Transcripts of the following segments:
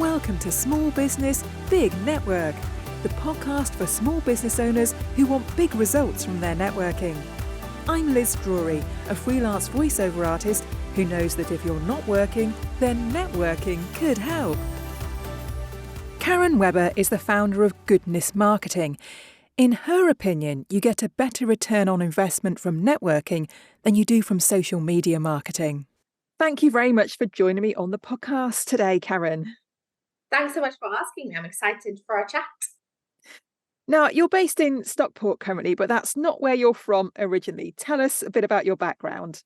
Welcome to Small Business, Big Network, the podcast for small business owners who want big results from their networking. I'm Liz Drury, a freelance voiceover artist who knows that if you're not working, then networking could help. Karen Webber is the founder of Goodness Marketing. In her opinion, you get a better return on investment from networking than you do from social media marketing. Thank you very much for joining me on the podcast today, Karen. Thanks so much for asking me. I'm excited for our chat. Now, you're based in Stockport currently, but that's not where you're from originally. Tell us a bit about your background.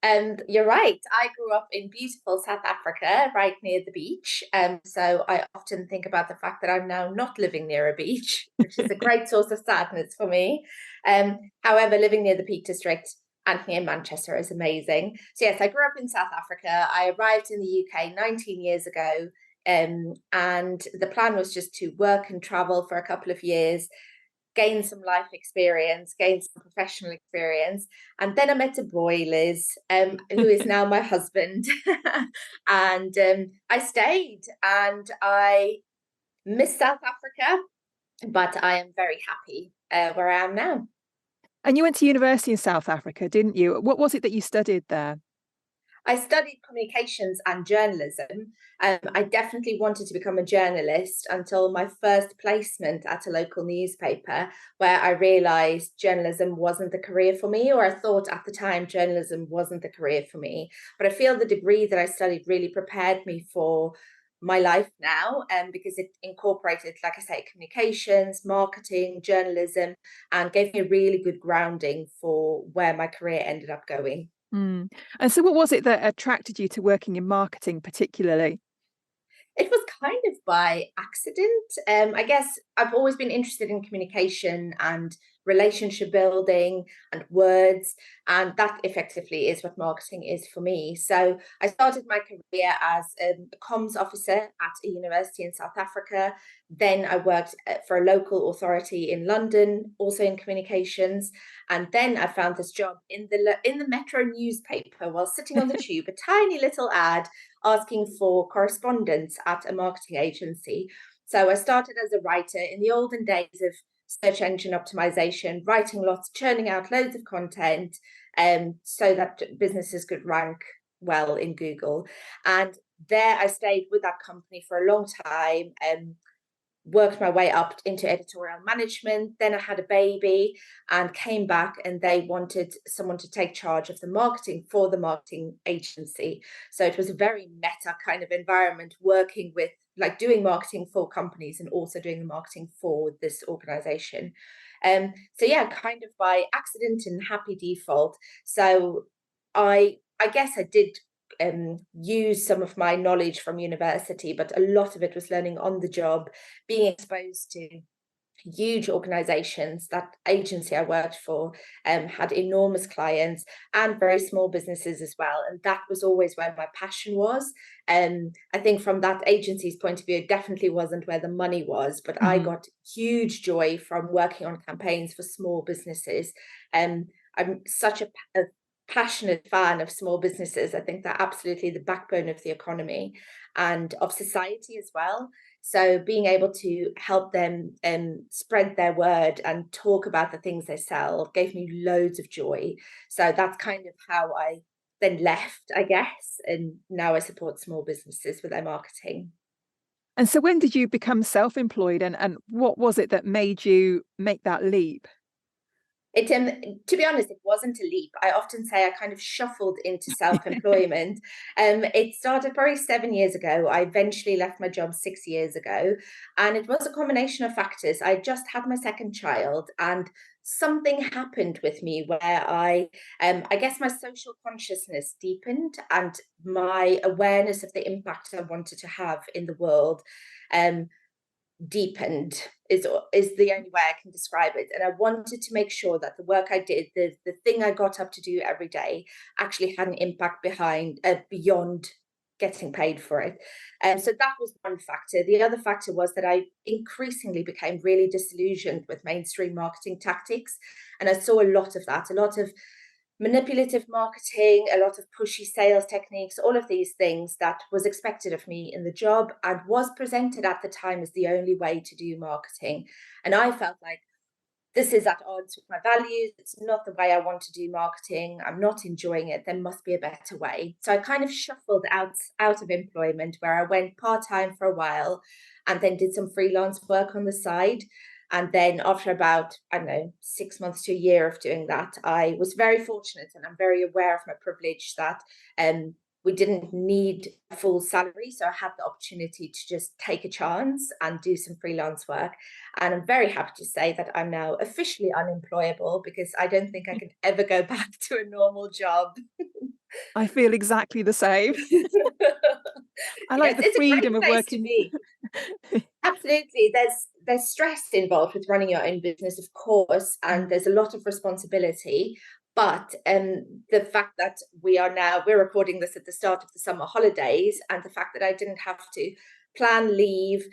And you're right. I grew up in beautiful South Africa, right near the beach. So I often think about the fact that I'm now not living near a beach, which is a great source of sadness for me. However, living near the Peak District and near Manchester is amazing. So yes, I grew up in South Africa. I arrived in the UK 19 years ago. And the plan was just to work and travel for a couple of years, gain some life experience, gain some professional experience. And then I met a boy, Liz, who is now my husband. And I stayed and I miss South Africa, but I am very happy where I am now. And you went to university in South Africa, didn't you? What was it that you studied there? I studied communications and journalism. I definitely wanted to become a journalist until my first placement at a local newspaper, where I realised journalism wasn't the career for me, or I thought at the time journalism wasn't the career for me. But I feel the degree that I studied really prepared me for my life now, because it incorporated, like I say, communications, marketing, journalism, and gave me a really good grounding for where my career ended up going. And so what was it that attracted you to working in marketing particularly? It was kind of by accident. I guess I've always been interested in communication and relationship building and words, and that effectively is what marketing is for me. So I started my career as a comms officer at a university in South Africa. Then I worked for a local authority in London, also in communications. And then I found this job in the Metro newspaper while sitting on the tube, a tiny little ad asking for correspondence at a marketing agency. So I started as a writer in the olden days of search engine optimization, writing lots, churning out loads of content, so that businesses could rank well in Google. And there I stayed with that company for a long time, worked my way up into editorial management. Then I had a baby and came back, and they wanted someone to take charge of the marketing for the marketing agency. So it was a very meta kind of environment, working with, like, doing marketing for companies and also doing the marketing for this organization. So yeah, kind of by accident and happy default. So I guess I did use some of my knowledge from university, but a lot of it was learning on the job, being exposed to huge organizations. That agency I worked for had enormous clients and very small businesses as well. And that was always where my passion was. I think from that agency's point of view, it definitely wasn't where the money was, but I got huge joy from working on campaigns for small businesses. I'm such a passionate fan of small businesses. I think they're absolutely the backbone of the economy and of society as well. So being able to help them spread their word and talk about the things they sell gave me loads of joy. So that's kind of how I then left, I guess. And now I support small businesses with their marketing. And so when did you become self-employed, and what was it that made you make that leap? It to be honest, it wasn't a leap. I often say I kind of shuffled into self-employment. It started probably 7 years ago. I eventually left my job 6 years ago, and it was a combination of factors. I just had my second child, and something happened with me where I guess my social consciousness deepened, and my awareness of the impact I wanted to have in the world um, deepened is the only way I can describe it. And I wanted to make sure that the work I did, the thing I got up to do every day, actually had an impact beyond getting paid for it. And so that was one factor. The other factor was that I increasingly became really disillusioned with mainstream marketing tactics. And I saw a lot of that, a lot of manipulative marketing, a lot of pushy sales techniques, all of these things that was expected of me in the job and was presented at the time as the only way to do marketing. And I felt like this is at odds with my values. It's not the way I want to do marketing. I'm not enjoying it. There must be a better way. So I kind of shuffled out of employment, where I went part-time for a while and then did some freelance work on the side. And then after about, I don't know, 6 months to a year of doing that, I was very fortunate, and I'm very aware of my privilege, that we didn't need a full salary. So I had the opportunity to just take a chance and do some freelance work. And I'm very happy to say that I'm now officially unemployable, because I don't think I can ever go back to a normal job. I feel exactly the same. I like Yes, the it's a freedom great of place to working. be. Absolutely. There's stress involved with running your own business, of course, and Mm, there's a lot of responsibility. But the fact that we're recording this at the start of the summer holidays, and the fact that I didn't have to plan leave,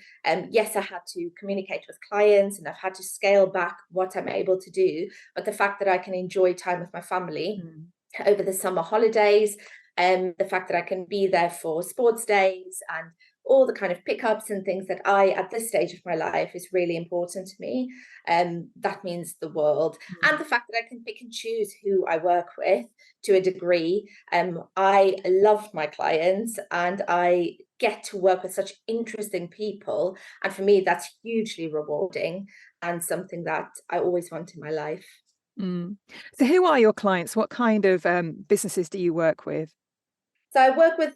yes, I had to communicate with clients and I've had to scale back what I'm able to do. But the fact that I can enjoy time with my family mm, over the summer holidays, and the fact that I can be there for sports days and all the kind of pickups and things that at this stage of my life, is really important to me. That means the world. And mm. the fact that I can pick and choose who I work with to a degree. I love my clients and I get to work with such interesting people. And for me, that's hugely rewarding and something that I always want in my life. Mm. So who are your clients? What kind of businesses do you work with? So I work with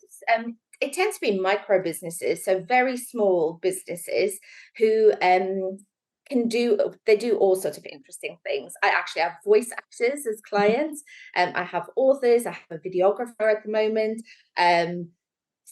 it tends to be micro businesses, so very small businesses who they do all sorts of interesting things. I actually have voice actors as clients. I have authors, I have a videographer at the moment, um,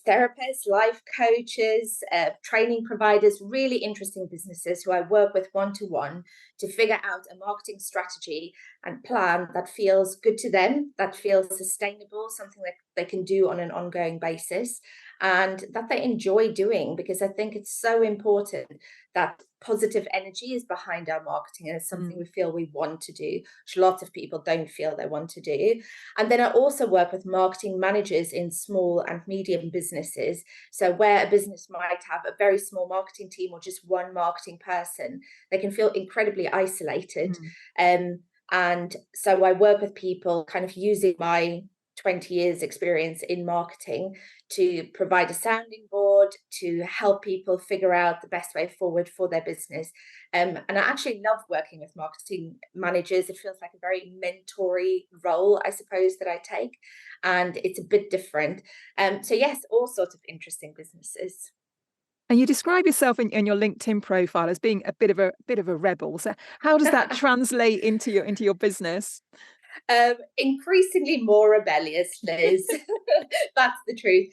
therapists, life coaches, training providers, really interesting businesses who I work with one to one to figure out a marketing strategy and plan that feels good to them, that feels sustainable, something that they can do on an ongoing basis, and that they enjoy doing. Because I think it's so important that positive energy is behind our marketing, and it's something we Mm, feel we want to do, which lots of people don't feel they want to do. And then I also work with marketing managers in small and medium businesses. So where a business might have a very small marketing team or just one marketing person, they can feel incredibly isolated. mm. Um, and so I work with people kind of using my 20 years experience in marketing to provide a sounding board, to help people figure out the best way forward for their business. And I actually love working with marketing managers. It feels like a very mentory role, I suppose, that I take, and it's a bit different. So yes, all sorts of interesting businesses. And you describe yourself in your LinkedIn profile as being a bit of a rebel. So how does that translate into your business? Increasingly more rebellious, Liz. That's the truth.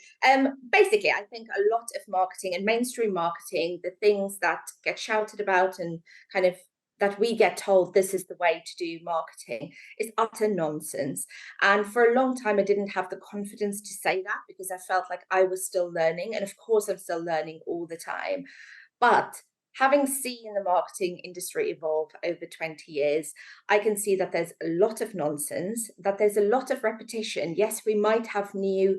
Basically, I think a lot of marketing and mainstream marketing, the things that get shouted about and kind of that we get told this is the way to do marketing, is utter nonsense. And for a long time, I didn't have the confidence to say that, because I felt like I was still learning. And of course, I'm still learning all the time. But having seen the marketing industry evolve over 20 years, I can see that there's a lot of nonsense, that there's a lot of repetition. Yes, we might have new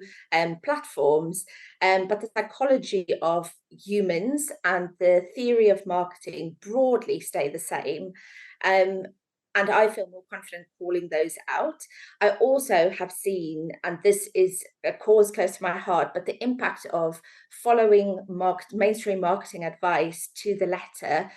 platforms, but the psychology of humans and the theory of marketing broadly stay the same. Um, and I feel more confident calling those out. I also have seen, and this is a cause close to my heart, but the impact of following mainstream marketing advice to the letter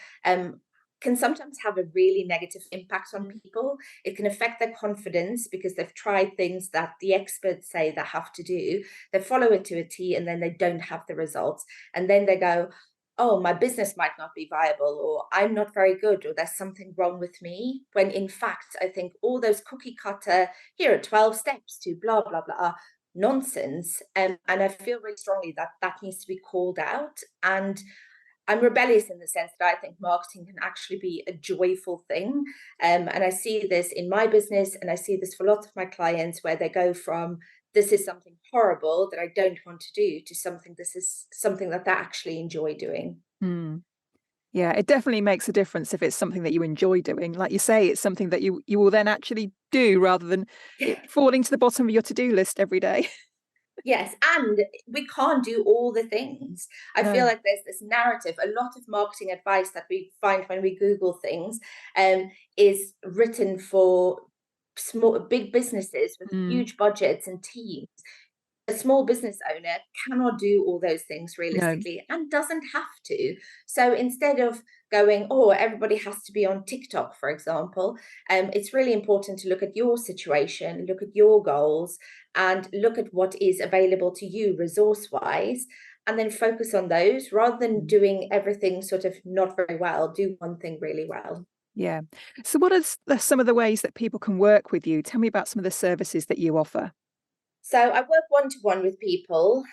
can sometimes have a really negative impact on Mm. people. It can affect their confidence because they've tried things that the experts say they have to do. They follow it to a T and then they don't have the results. And then they go, oh, my business might not be viable, or I'm not very good, or there's something wrong with me. When in fact, I think all those cookie cutter, here are 12 steps to blah, blah, blah, nonsense. And I feel really strongly that that needs to be called out. And I'm rebellious in the sense that I think marketing can actually be a joyful thing. And I see this in my business, and I see this for lots of my clients, where they go from this is something horrible that I don't want to do to something, this is something that they actually enjoy doing. Mm. Yeah, it definitely makes a difference if it's something that you enjoy doing. Like you say, it's something that you will then actually do rather than it falling to the bottom of your to-do list every day. Yes, and we can't do all the things. I feel No. like there's this narrative, a lot of marketing advice that we find when we Google things is written for small, big businesses with Mm, huge budgets and teams. A small business owner cannot do all those things no. realistically and doesn't have to. So instead of going, oh, everybody has to be on TikTok, for example, it's really important to look at your situation, look at your goals, and look at what is available to you resource wise, and then focus on those rather than Mm, doing everything sort of not very well. Do one thing really well. yeah. So what are some of the ways that people can work with you? Tell me about some of the services that you offer. So I work one to one with people,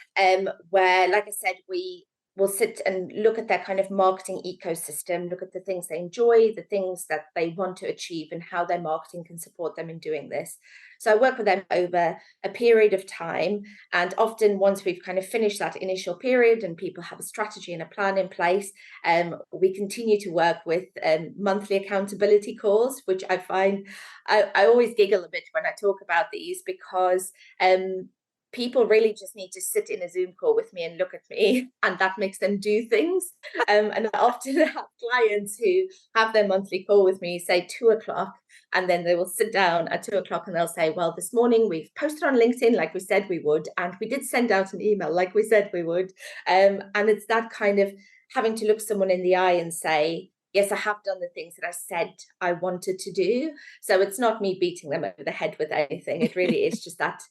where, like I said, we will sit and look at their kind of marketing ecosystem, look at the things they enjoy, the things that they want to achieve, and how their marketing can support them in doing this. So I work with them over a period of time. And often, once we've kind of finished that initial period and people have a strategy and a plan in place, we continue to work with monthly accountability calls, which I find I always giggle a bit when I talk about these because people really just need to sit in a Zoom call with me and look at me, and that makes them do things. And I often have clients who have their monthly call with me, say 2 o'clock, and then they will sit down at 2 o'clock and they'll say, well, this morning we've posted on LinkedIn like we said we would, and we did send out an email like we said we would. And it's that kind of having to look someone in the eye and say, yes, I have done the things that I said I wanted to do. So it's not me beating them over the head with anything. It really is just that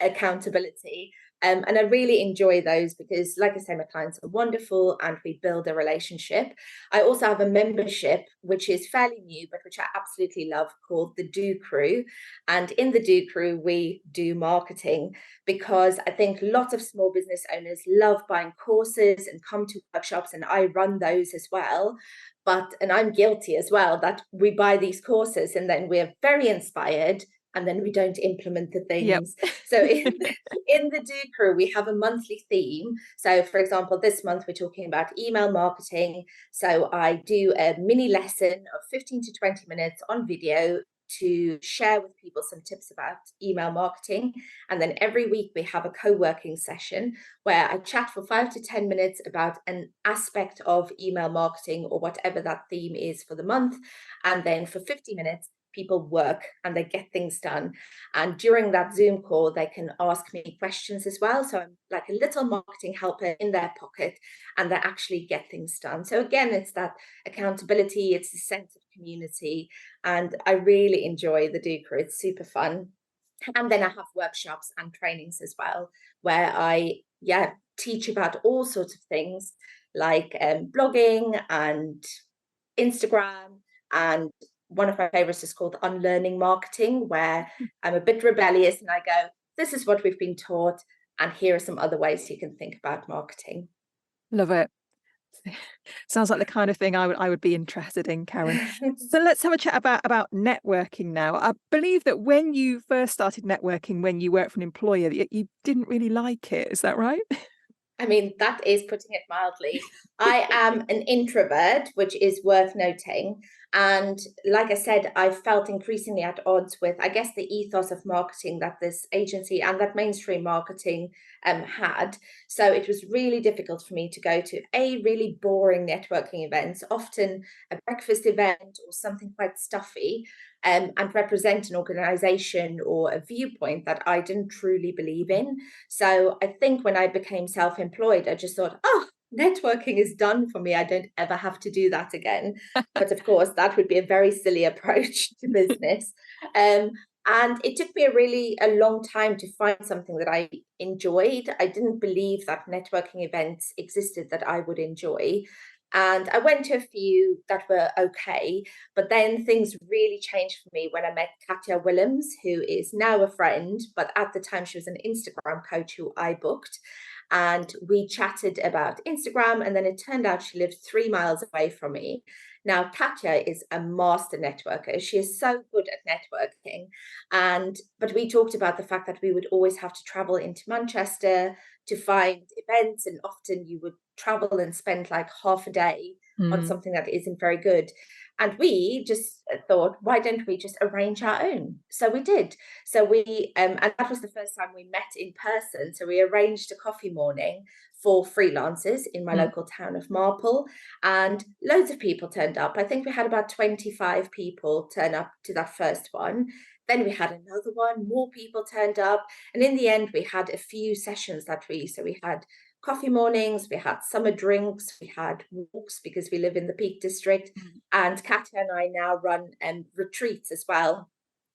accountability. And I really enjoy those because, like I say, my clients are wonderful and we build a relationship. I also have a membership, which is fairly new, but which I absolutely love, called the Do Crew. And in the Do Crew, we do marketing because I think lots of small business owners love buying courses and come to workshops, and I run those as well. And I'm guilty as well that we buy these courses and then we're very inspired and then we don't implement the Yep. things. So in the Do Crew, we have a monthly theme. So for example, this month we're talking about email marketing. So I do a mini lesson of 15 to 20 minutes on video to share with people some tips about email marketing. And then every week we have a co-working session where I chat for 5 to 10 minutes about an aspect of email marketing or whatever that theme is for the month. And then for 50 minutes, people work and they get things done. And during that Zoom call, they can ask me questions as well. So I'm like a little marketing helper in their pocket and they actually get things done. So again, it's that accountability, it's the sense of community. And I really enjoy the Do Crew. It's super fun. And then I have workshops and trainings as well, where I, yeah, teach about all sorts of things like blogging and Instagram. And one of my favorites is called Unlearning Marketing, where I'm a bit rebellious and I go, this is what we've been taught, and here are some other ways you can think about marketing. Love it. Sounds like the kind of thing I would be interested in, Karen. So let's have a chat about networking now. I believe that when you first started networking, when you worked for an employer, you didn't really like it. Is that right? I mean, that is putting it mildly. I am an introvert, which is worth noting. And like I said, I felt increasingly at odds with, I guess, the ethos of marketing that this agency and that mainstream marketing had. So it was really difficult for me to go to really boring networking events, often a breakfast event or something quite stuffy, and represent an organization or a viewpoint that I didn't truly believe in. So I think when I became self-employed, I just thought, oh, networking is done for me. I don't ever have to do that again. But of course, that would be a very silly approach to business. Um, and it took me a long time to find something that I enjoyed. I didn't believe that networking events existed that I would enjoy. And I went to a few that were okay, but then things really changed for me when I met Katja Willems, who is now a friend, but at the time she was an Instagram coach who I booked. And we chatted about Instagram, and then it turned out she lived 3 miles away from me. Now, Katja is a master networker. She is so good at networking. But we talked about the fact that we would always have to travel into Manchester to find events, and often you would travel and spend like half a day on Mm. something that isn't very good. And we just thought, why don't we just arrange our own? So we did. So and that was the first time we met in person. So we arranged a coffee morning for freelancers in my Mm. local town of Marple, and loads of people turned up. I think we had about 25 people turn up to that first one. Then we had another one, more people turned up. And in the end, we had a few sessions so we had coffee mornings, we had summer drinks, we had walks because we live in the Peak District. Mm. And Katya and I now run retreats as well,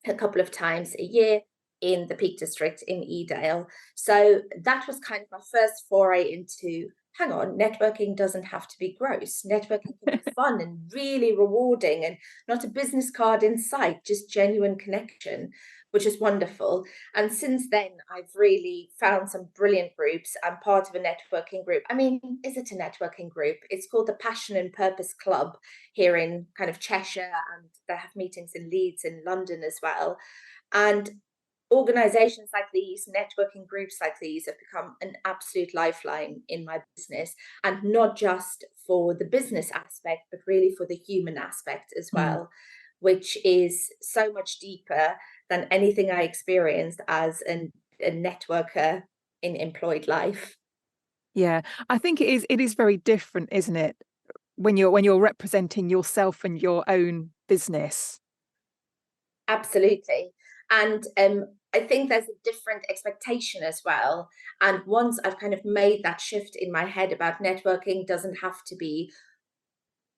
a couple of times a year in the Peak District in Edale. So that was kind of my first foray into, hang on, networking doesn't have to be gross. Networking can be fun and really rewarding, and not a business card in sight, just genuine connection, which is wonderful. And since then, I've really found some brilliant groups. I'm part of a networking group. I mean, is it a networking group? It's called the Passion and Purpose Club here in kind of Cheshire, and they have meetings in Leeds and London as well. And organizations like these, networking groups like these, have become an absolute lifeline in my business, and not just for the business aspect, but really for the human aspect as Mm. well, which is so much deeper than anything I experienced as a networker in employed life. Yeah, I think it is very different, isn't it? When you're representing yourself and your own business. Absolutely. And I think there's a different expectation as well. And once I've kind of made that shift in my head about networking doesn't have to be,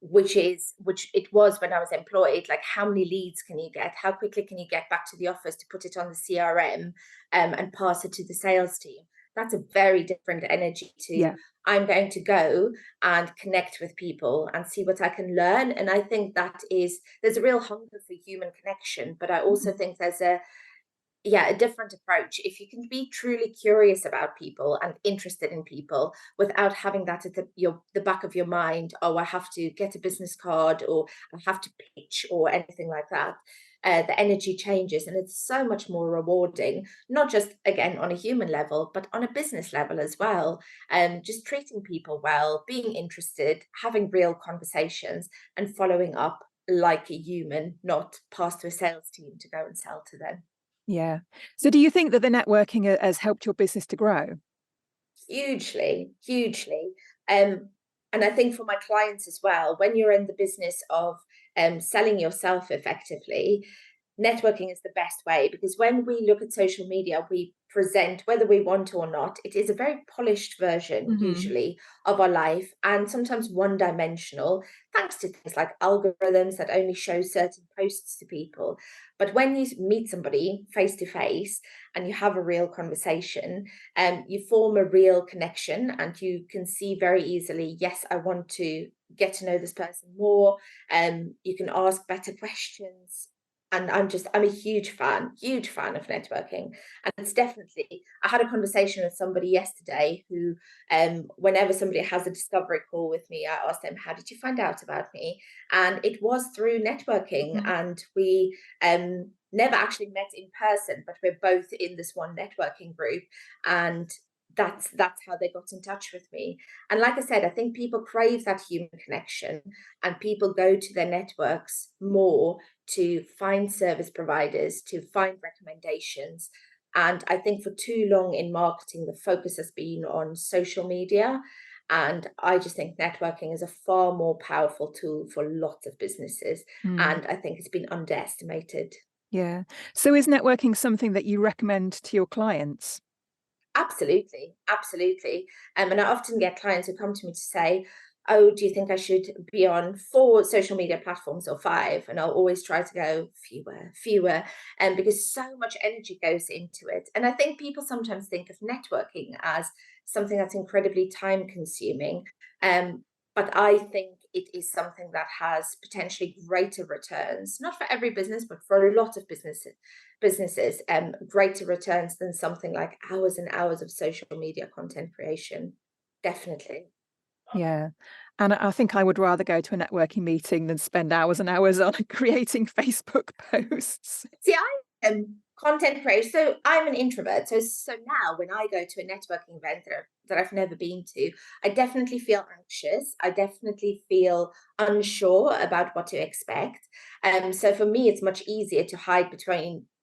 which it was when I was employed, like how many leads can you get? How quickly can you get back to the office to put it on the CRM and pass it to the sales team? That's a very different energy to, Yeah. I'm going to go and connect with people and see what I can learn. And I think there's a real hunger for human connection, but I also Mhm. think there's a different approach. If you can be truly curious about people and interested in people without having that at the back of your mind, oh, I have to get a business card, or I have to pitch, or anything like that, the energy changes, and it's so much more rewarding, not just again on a human level, but on a business level as well. Just treating people well, being interested, having real conversations, and following up like a human, not pass to a sales team to go and sell to them. Yeah. So do you think that the networking has helped your business to grow? Hugely, hugely. And I think for my clients as well, when you're in the business of selling yourself effectively, networking is the best way, because when we look at social media, we present, whether we want to or not, it is a very polished version Mhm. usually of our life, and sometimes one dimensional, thanks to things like algorithms that only show certain posts to people. But when you meet somebody face to face and you have a real conversation, you form a real connection, and you can see very easily, yes, I want to get to know this person more. You can ask better questions. And I'm a huge fan of networking. And it's definitely, I had a conversation with somebody yesterday who, whenever somebody has a discovery call with me, I ask them, how did you find out about me? And it was through networking. Mhm. And we never actually met in person, but we're both in this one networking group. And that's how they got in touch with me. And like I said, I think people crave that human connection, and people go to their networks more to find service providers, to find recommendations. And I think for too long in marketing, the focus has been on social media. And I just think networking is a far more powerful tool for lots of businesses. Mm. And I think it's been underestimated. Yeah. So is networking something that you recommend to your clients? Absolutely, absolutely. And I often get clients who come to me to say, "Oh, do you think I should be on 4 social media platforms or 5?" And I'll always try to go fewer, fewer, and because so much energy goes into it. And I think people sometimes think of networking as something that's incredibly time consuming. Um, but I think it is something that has potentially greater returns, not for every business, but for a lot of businesses, greater returns than something like hours and hours of social media content creation. Definitely. Yeah. And I think I would rather go to a networking meeting than spend hours and hours on creating Facebook posts. See, I am. Content creation. So I'm an introvert. So now when I go to a networking event that I've never been to, I definitely feel anxious. I definitely feel unsure about what to expect. So for me, it's much easier to hide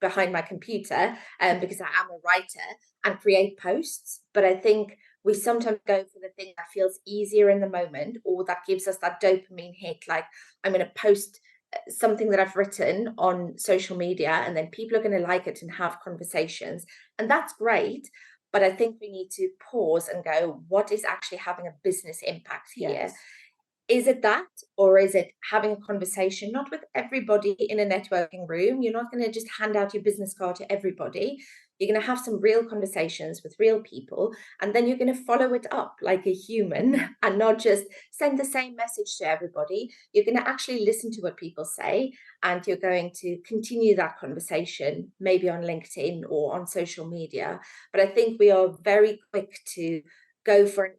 behind my computer, because I am a writer, and create posts. But I think we sometimes go for the thing that feels easier in the moment, or that gives us that dopamine hit. Like, I'm going to post something that I've written on social media, and then people are going to like it and have conversations. And that's great. But I think we need to pause and go, what is actually having a business impact here? Yes. Is it that, or is it having a conversation, not with everybody in a networking room? You're not going to just hand out your business card to everybody. You're going to have some real conversations with real people, and then you're going to follow it up like a human and not just send the same message to everybody. You're going to actually listen to what people say, and you're going to continue that conversation, maybe on LinkedIn or on social media. But I think we are very quick to go for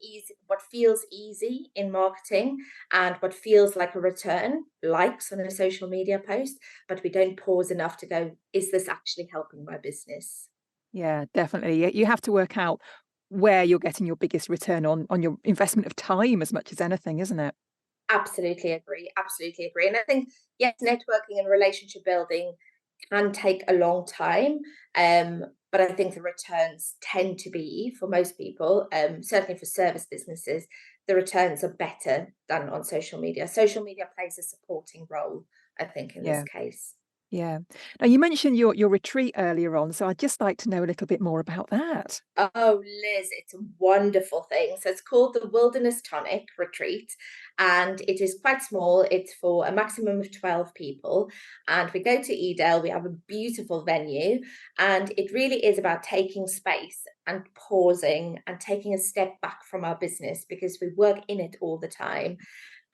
what feels easy in marketing, and what feels like a return, likes on a social media post, but we don't pause enough to go, is this actually helping my business? Yeah, definitely. You have to work out where you're getting your biggest return on your investment of time as much as anything, isn't it? Absolutely agree. Absolutely agree. And I think, yes, networking and relationship building can take a long time. But I think the returns tend to be, for most people, certainly for service businesses, the returns are better than on social media. Social media plays a supporting role, I think, in this Yeah. case. Yeah. Now you mentioned your retreat earlier on, so I'd just like to know a little bit more about that. Oh, Liz, it's a wonderful thing. So it's called the Wilderness Tonic Retreat, and it is quite small. It's for a maximum of 12 people. And we go to Edel. We have a beautiful venue, and it really is about taking space and pausing and taking a step back from our business, because we work in it all the time.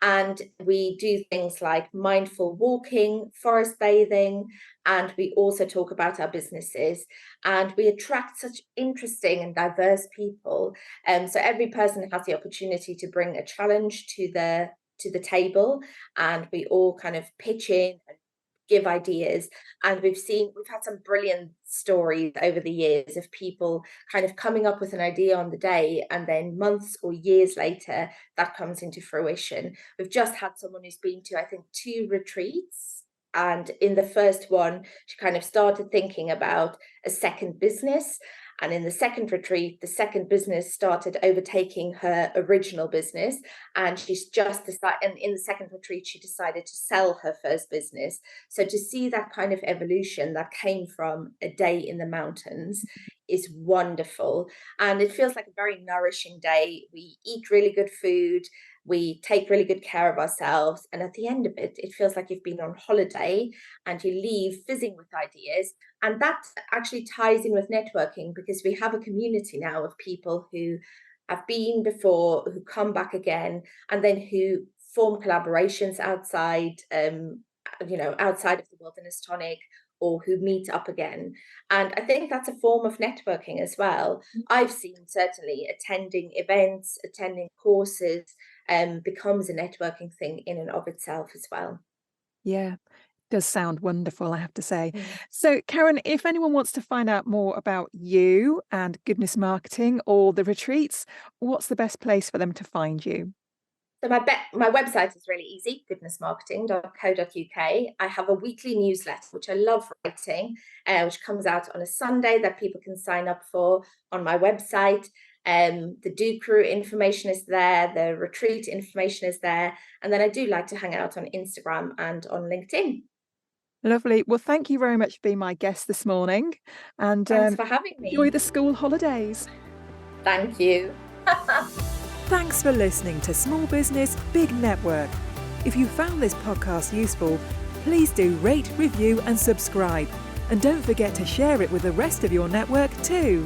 And we do things like mindful walking, forest bathing, and we also talk about our businesses. And we attract such interesting and diverse people. So every person has the opportunity to bring a challenge to the table, and we all kind of pitch in and give ideas. And we've had some brilliant stories over the years of people kind of coming up with an idea on the day, and then months or years later that comes into fruition. We've just had someone who's been to, I think, 2 retreats, and in the first one she kind of started thinking about a second business, and in the second retreat the second business started overtaking her original business, and she's just decided, and in the second retreat she decided to sell her first business. So to see that kind of evolution that came from a day in the mountains is wonderful. And it feels like a very nourishing day. We eat really good food, we take really good care of ourselves. And at the end of it, it feels like you've been on holiday, and you leave fizzing with ideas. And that actually ties in with networking, because we have a community now of people who have been before, who come back again, and then who form collaborations outside of the Wilderness Tonic, or who meet up again. And I think that's a form of networking as well. I've seen, certainly, attending events, attending courses, becomes a networking thing in and of itself as well. Yeah. Does sound wonderful, I have to say. Mm. So, Karen, if anyone wants to find out more about you and Goodness Marketing or the retreats, what's the best place for them to find you? So my website is really easy, goodnessmarketing.co.uk. I have a weekly newsletter, which I love writing, which comes out on a Sunday, that people can sign up for on my website. The Do Crew information is there, the retreat information is there, and then I do like to hang out on Instagram and on LinkedIn. Lovely. Well, thank you very much for being my guest this morning, and Thanks for having enjoy me. the school holidays. Thank you. Thanks for listening to Small Business, Big Network. If you found this podcast useful, please do rate, review and subscribe. And don't forget to share it with the rest of your network too.